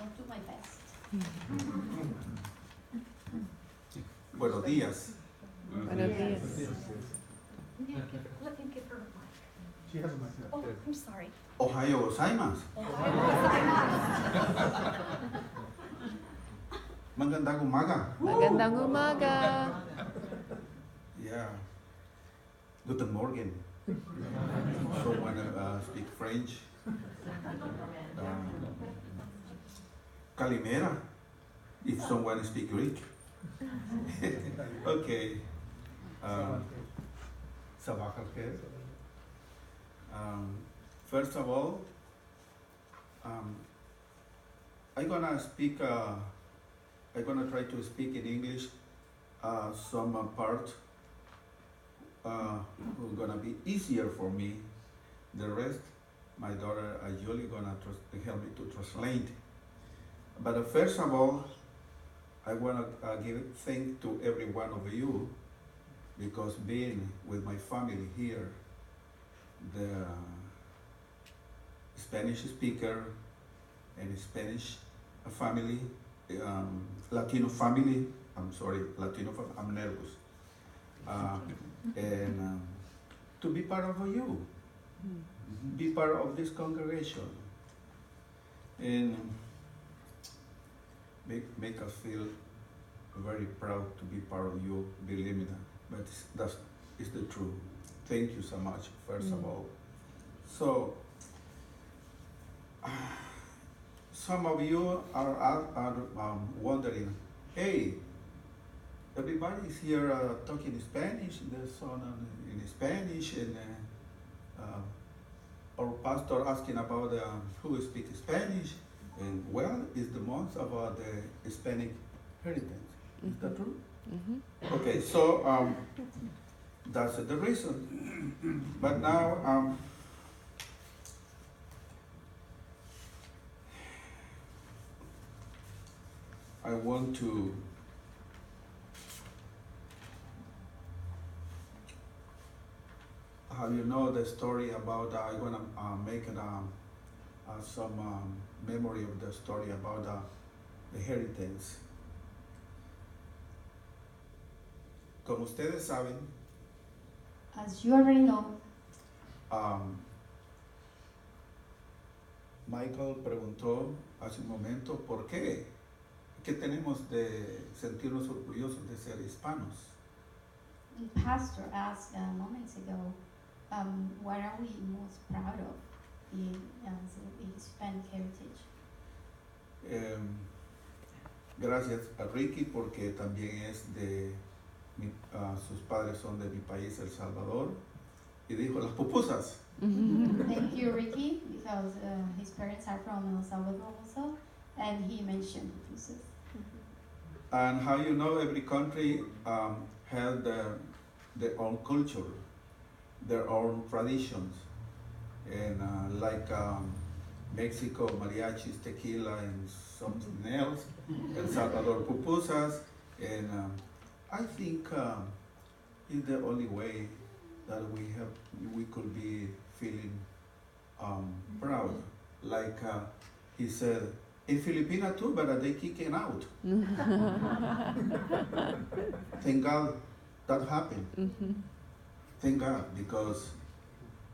I'll do my best. Buenos días. Buenos días. Let me give her a mic. She has a mic. Oh, I'm sorry. Ohayo gozaimasu. Magandang umaga. Magandang umaga. Yeah. Guten Morgen. Someone speak French. Kalimera. If someone speak Greek. Okay. Sabah al khair. First of all, I'm gonna try to speak in English some part will gonna be easier for me. The rest, my daughter Julie gonna help me to translate. But first of all, I wanna give thanks to every one of you because being with my family here, the Spanish speaker and Spanish family, Latino family, I'm nervous. And to be part of you, be part of this congregation, and make us feel very proud to be part of you, believe me, but that is the truth. Thank you so much, first of all. So, some of you are wondering, hey, everybody is here talking Spanish, the son in Spanish, and our pastor asking about who speaks Spanish, and well, it's the month about the Hispanic heritage. Is that true? Mm-hmm. Okay, so that's the reason. But now, I want to have you know the story about I'm gonna make some memory of the story about the heritage. Como ustedes saben, As you already know, Michael preguntó hace un momento por qué tenemos de sentirnos orgullosos de ser hispanos. the pastor asked moments ago, what are we most proud of being the Hispanic heritage? Gracias a Ricky porque también es sus padres son de mi país, El Salvador, y dijo las pupusas. Thank you, Ricky, because his parents are from El Salvador also, and he mentioned pupusas. And how you know every country has their own culture, their own traditions, and like Mexico, mariachis, tequila, and something else. El Salvador, pupusas, and I think it's the only way that we could be feeling proud. Like he said, in Filipina too, but they kicking out. Thank God that happened. Mm-hmm. Thank God, because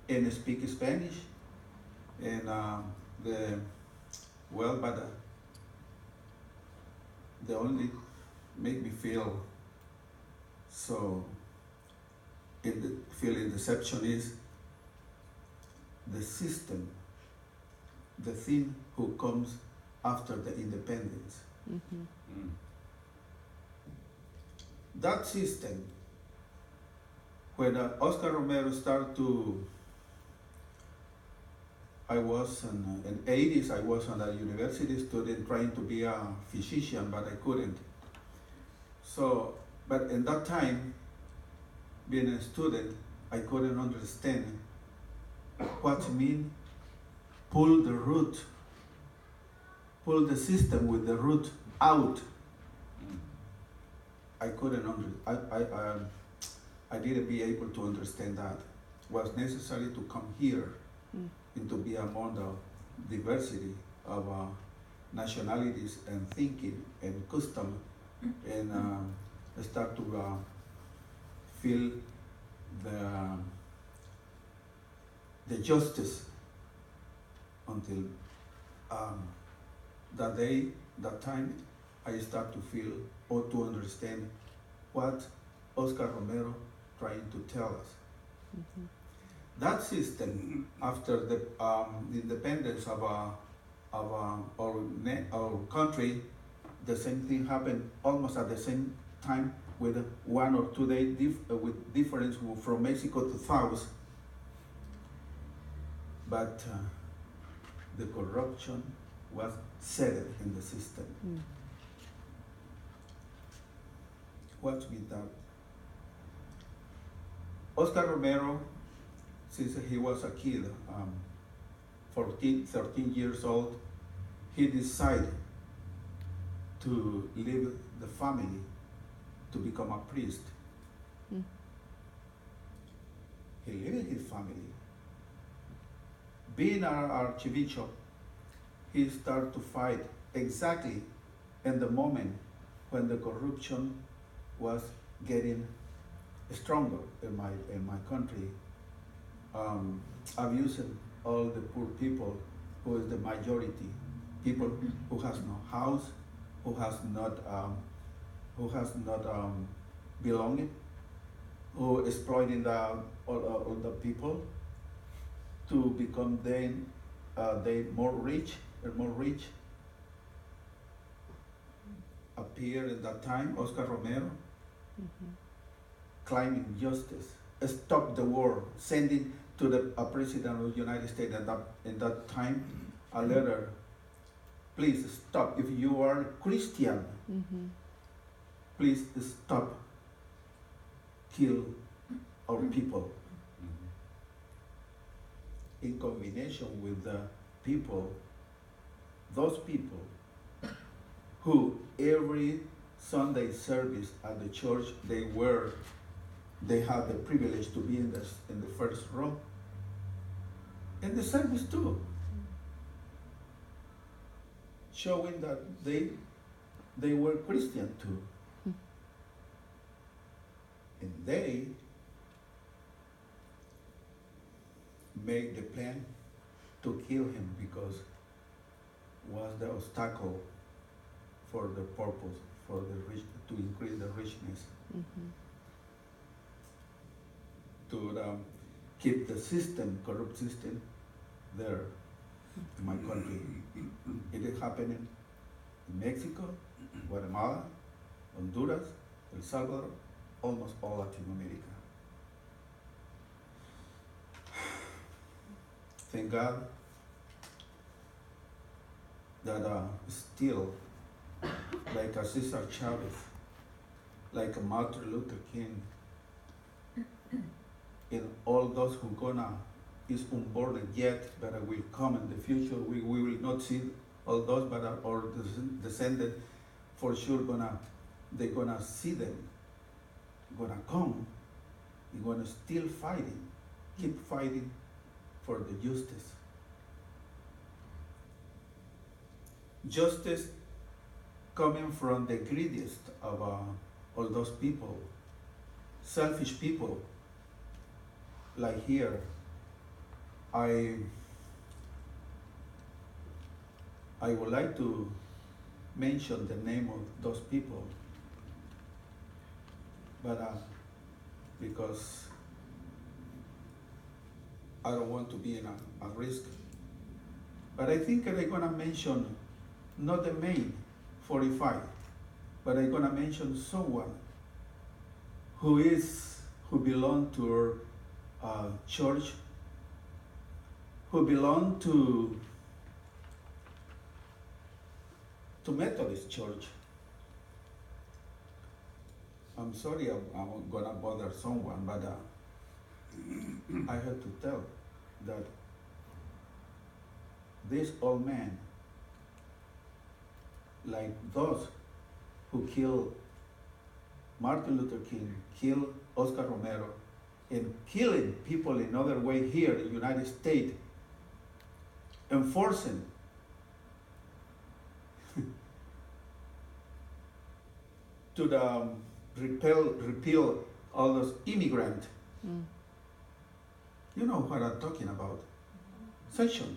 and speak Spanish, and but they only make me feel so. Feeling deception is the system, the thing who comes after the independence. Mm-hmm. That system, when Oscar Romero started to, I was in 80s, I was a university student trying to be a physician, but I couldn't. So, but in that time, being a student, I couldn't understand what mean pull the root, pull the system with the root out. I couldn't understand. I didn't be able to understand that. It was necessary to come here and to be among the diversity of nationalities and thinking and custom and start to feel the justice until that day, that time, I start to feel or to understand what Oscar Romero trying to tell us. Mhm. That system, after the independence of our country, the same thing happened almost at the same time with 1 or 2 days with difference from Mexico to South. But the corruption was settled in the system. What's with that? Oscar Romero, since he was a kid, 13 years old, he decided to leave the family to become a priest. He left his family. Being an archbishop, he started to fight exactly in the moment when the corruption was getting stronger in my country, abusing all the poor people, who is the majority, people who has no house, who has not belonging, who exploiting all the people to become they more rich and more rich. Appeared at that time Oscar Romero, claiming justice, stop the war, sending to the president of the United States in that time a letter. Please stop. If you are Christian, please stop. Kill our people. In combination with the people, those people who every Sunday service at the church they have the privilege to be in the first row. In the service too. Showing that they were Christian too. And they made the plan to kill him because was the obstacle for the purpose, for the rich, to increase the richness, to keep the system, corrupt system, there in my country. It is happening in Mexico, Guatemala, Honduras, El Salvador, almost all Latin America. Thank God that still, like a Cesar Chavez, like a Martin Luther King, and all those who is unborn yet, but will come in the future. We will not see all those, but our descendants for sure they're gonna see them, gonna come, they're gonna still fighting, keep fighting for the justice. Justice coming from the greediest of all those people, selfish people, like here. I would like to mention the name of those people, but because I don't want to be in a risk. But I think I'm gonna mention not the main 45, but I'm gonna mention someone who belonged to our church, who belonged to Methodist Church. I'm sorry I'm gonna bother someone, but I have to tell that this old man, like those who killed Martin Luther King, killed Oscar Romero, and killing people in other way here in the United States, enforcing to the repeal all those immigrant. Mm. You know what I'm talking about. Section.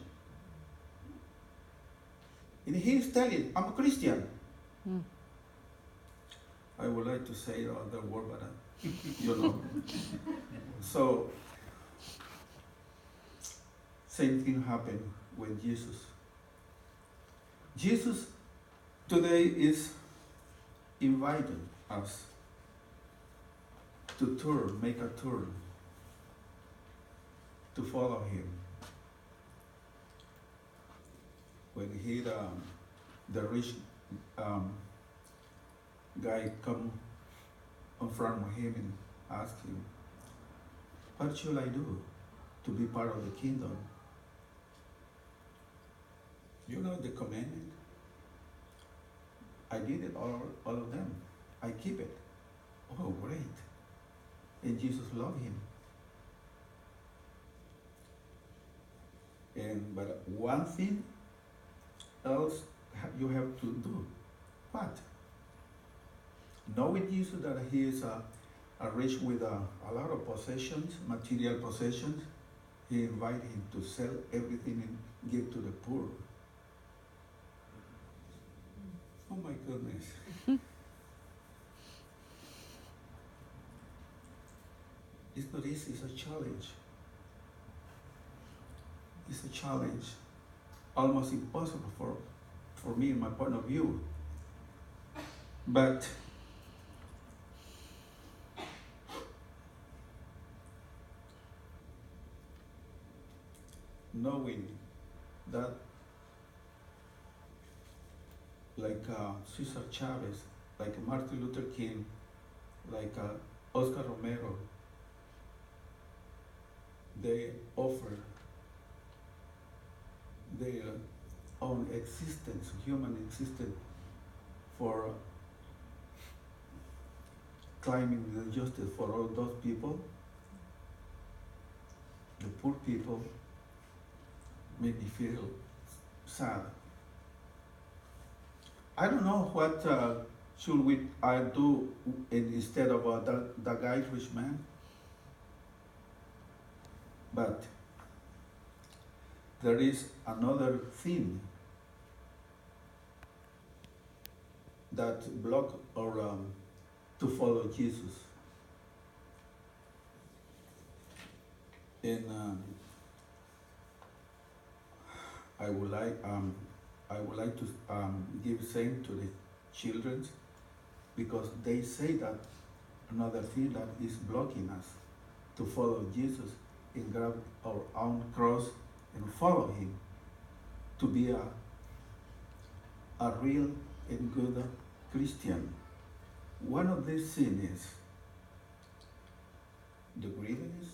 And he's telling, I'm a Christian. Mm. I would like to say the word, but you know. So, same thing happened with Jesus. Jesus today is inviting us to turn, make a turn, to follow him. When he, the rich guy come in front of him and ask him, what should I do to be part of the kingdom? You know the commandment? I did it, all of them. I keep it. Oh, great. And Jesus loved him. But one thing else you have to do. What? Knowing Jesus that he is a rich with a lot of possessions, material possessions, he invited him to sell everything and give to the poor. Oh my goodness. It's not easy, it's a challenge. It's a challenge. Almost impossible for me in my point of view. But knowing that like Cesar Chavez, like Martin Luther King, like Oscar Romero, they offer their own existence, human existence, for claiming the justice for all those people, the poor people, make me feel sad. I don't know what should I do instead of the guy rich man, but there is another thing that block or to follow Jesus. And I would like to give same to the children, because they say that another thing that is blocking us to follow Jesus and grab our own cross and follow him, to be a real and good Christian. One of these sins is the greediness,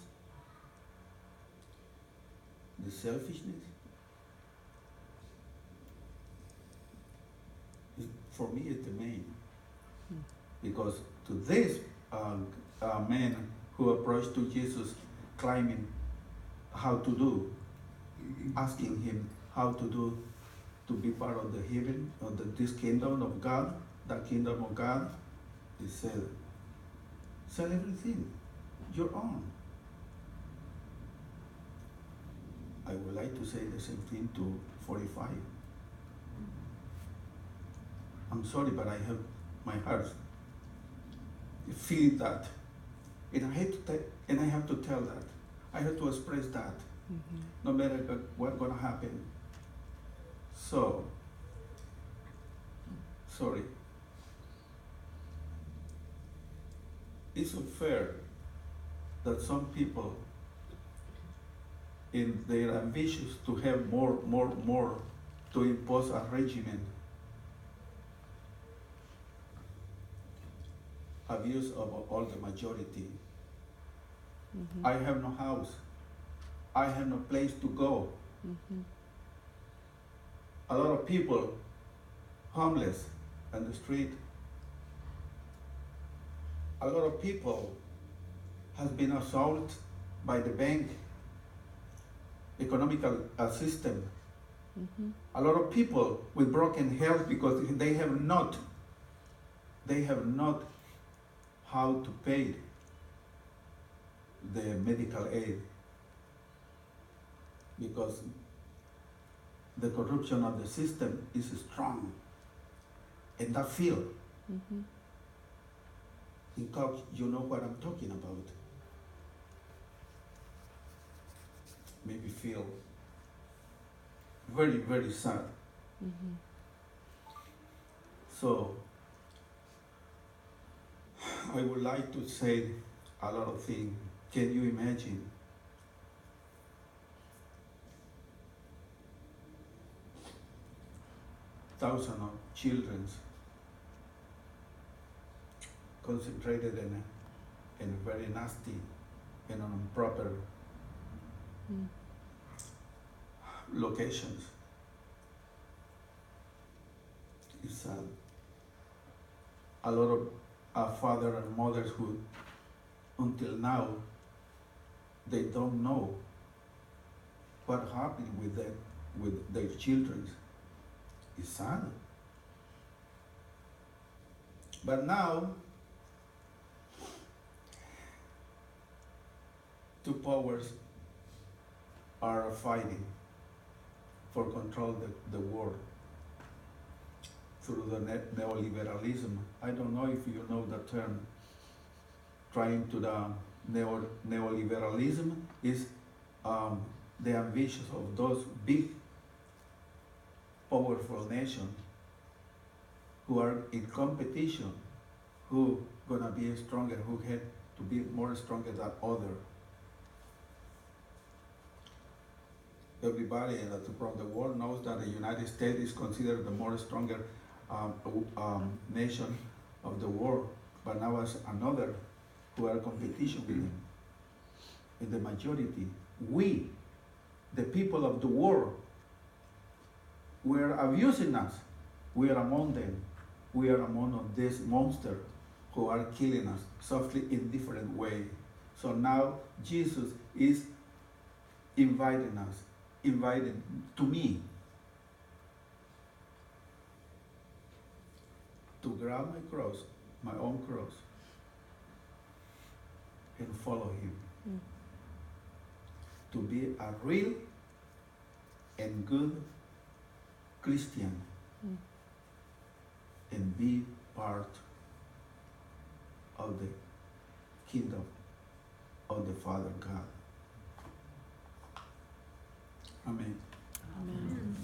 the selfishness. For me, it's the main. Because to this man who approached to Jesus claiming how to do, asking him how to do to be part of the heaven, of this kingdom of God, the kingdom of God, he said, sell everything, your own. I would like to say the same thing to 45. I'm sorry, but I have my heart feel that, and I have to tell that. I have to express that, no matter what's gonna happen. So, sorry. It's unfair that some people, in their ambitions to have more, to impose a regimen, abuse of all the majority. I have no house. I have no place to go. A lot of people homeless on the street. a lot of people has been assaulted by the bank, economical system. Mhm. A lot of people with broken health because they have not how to pay the medical aid because the corruption of the system is strong in that field. Mhm. In Cox, you know what I'm talking about. Maybe feel very, very sad. Mhm. So I would like to say a lot of things. Can you imagine thousands of children concentrated in very nasty and improper Mm. locations? It's sad. A lot of fathers and mothers who, until now, they don't know what happened with them, with their children. It's sad. But now, two powers are fighting for control the world through the neoliberalism. I don't know if you know the term. Trying to the neoliberalism is the ambitions of those big, powerful nations who are in competition, who gonna be stronger, who had to be more stronger than other. Everybody from the world knows that the United States is considered the more stronger nation of the world, but now as another who are competition with them. In the majority, we, the people of the world, were abusing us. We are among them. We are among these monsters who are killing us softly in different ways. So now Jesus is inviting us, inviting to me to grab my cross, my own cross, and follow him. Mm. To be a real and good Christian. Mm. And be part of the kingdom of the Father God. Amen. Amen.